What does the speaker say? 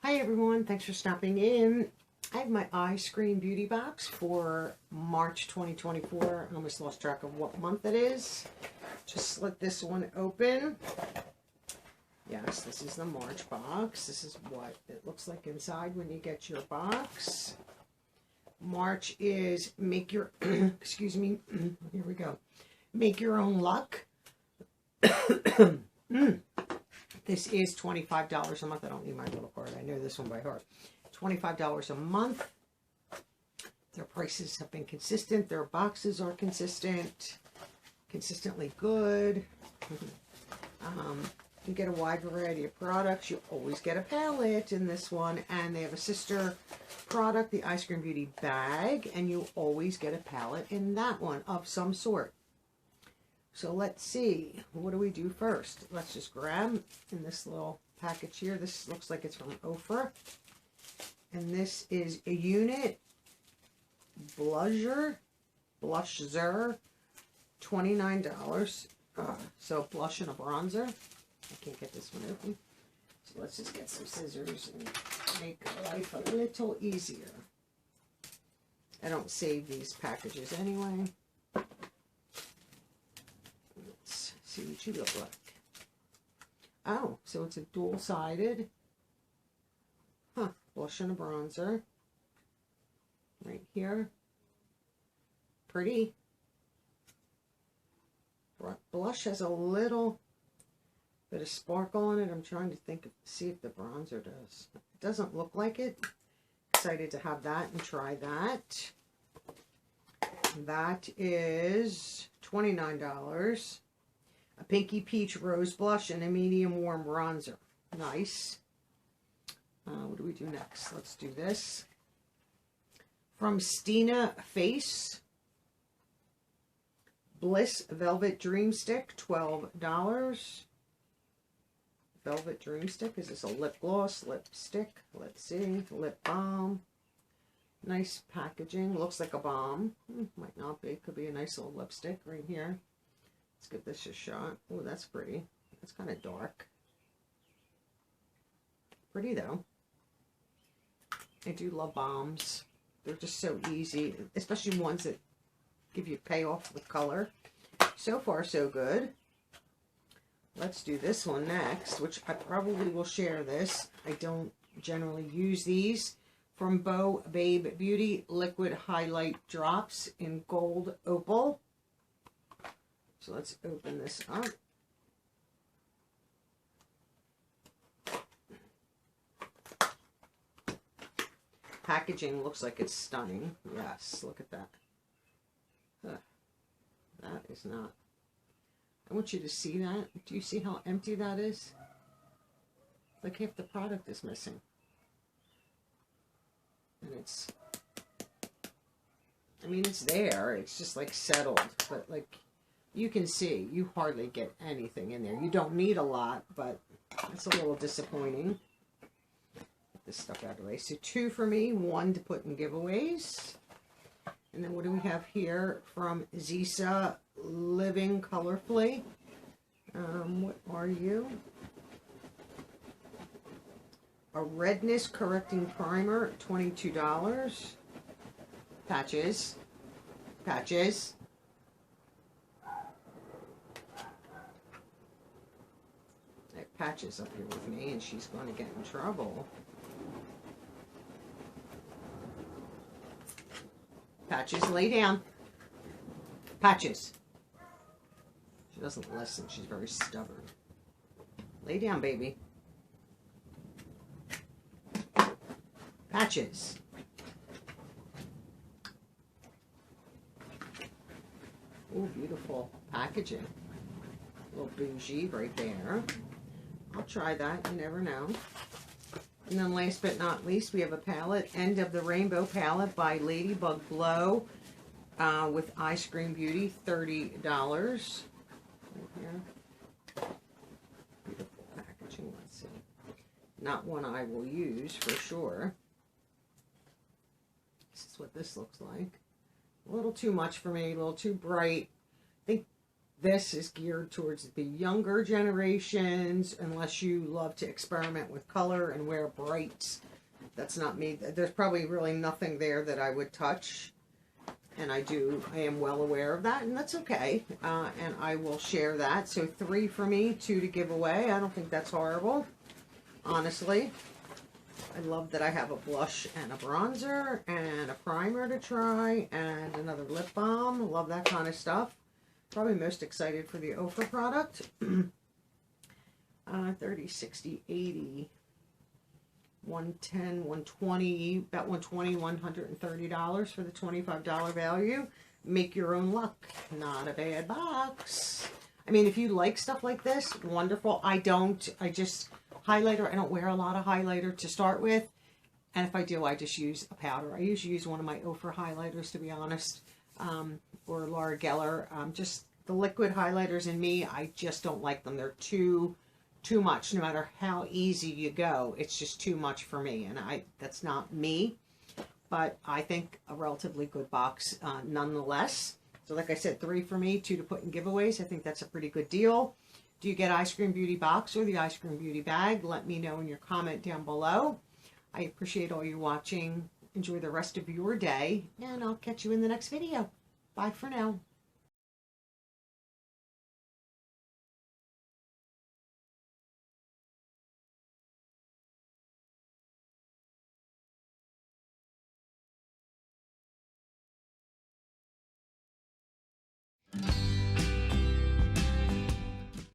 Hi everyone, thanks for stopping in. I have my Eyescream beauty box for March 2024. I almost lost track of what month it is. Just slit this one open. Yes, this is the March box. This is what it looks like inside when you get your box. March is make your, excuse me, here we go. Make your own luck. This is $25 a month. I don't need my little card. I know this one by heart. $25 a month. Their prices have been consistent. Their boxes are consistent. Consistently good. You get a wide variety of products. You always get a palette in this one. And they have a sister product, the Eyescream Beauty bag. And you always get a palette in that one of some sort. So let's see, what do we do first? Let's just grab in this little package here. This looks like it's from Ofra. And this is a unit blusher, $29. So blush and a bronzer. I can't get this one open. So let's just get some scissors and make life a little easier. I don't save these packages anyway. See what you look like. Oh, so it's a dual-sided. Huh, blush and a bronzer. Right here. Pretty. Blush has a little bit of sparkle in it. I'm trying to see if the bronzer does. It doesn't look like it. Excited to have that and try that. That is $29. A pinky peach rose blush and a medium warm bronzer. Nice. What do we do next? Let's do this. From Stina Face. Bliss Velvet Dream Stick, $12. Velvet Dream Stick. Is this a lip gloss, lipstick? Let's see. Lip balm. Nice packaging. Looks like a balm. Might not be. Could be a nice little lipstick right here. Let's give this a shot. Oh, that's pretty. That's kind of dark. Pretty, though. I do love balms. They're just so easy, especially ones that give you payoff with color. So far, so good. Let's do this one next, which I probably will share this. I don't generally use these. From Bo Babe Beauty, Liquid Highlight Drops in Gold Opal. So let's open this up. Packaging looks like it's stunning. Yes, look at that. That is not. I want you to see that. Do you see how empty that is? Like half the product is missing. And it's, I mean, it's there. It's just like settled. But like, you can see, you hardly get anything in there. You don't need a lot, but it's a little disappointing. Get this stuff out of the way. So 2 for me, 1 to put in giveaways. And then what do we have here from Zisa Living Colorfully? What are you? A redness correcting primer, $22. Patches. Patches. Patches up here with me, and she's going to get in trouble. Patches, lay down. Patches. She doesn't listen. She's very stubborn. Lay down, baby. Patches. Oh, beautiful packaging. A little bougie right there. I'll try that, you never know. And then last but not least, we have a palette, End of the Rainbow palette by Ladybug Glow with Eyescream Beauty, $30. Right here. Beautiful packaging, let's see. Not one I will use for sure. This is what this looks like. A little too much for me, a little too bright. I think This is geared towards the younger generations, unless you love to experiment with color and wear brights. That's not me. There's probably really nothing there that I would touch. And I am well aware of that, and that's okay. And I will share that. So 3 for me, 2 to give away. I don't think that's horrible, honestly. I love that I have a blush and a bronzer and a primer to try and another lip balm. Love that kind of stuff. Probably most excited for the Ofra product. 30, 60, 80, 110, 120, about 120, $130 for the $25 value. Make your own luck. Not a bad box. I mean, if you like stuff like this, wonderful. I don't. I just highlighter. I don't wear a lot of highlighter to start with. And if I do, I just use a powder. I usually use one of my Ofra highlighters, to be honest, or Laura Geller. Just the liquid highlighters in me, I just don't like them. They're too much. No matter how easy you go, it's just too much for me. And that's not me. But I think a relatively good box nonetheless. So like I said, 3 for me, 2 to put in giveaways. I think that's a pretty good deal. Do you get Eyescream Beauty box or the Eyescream Beauty bag? Let me know in your comment down below. I appreciate all you watching. Enjoy the rest of your day, and I'll catch you in the next video. Bye for now.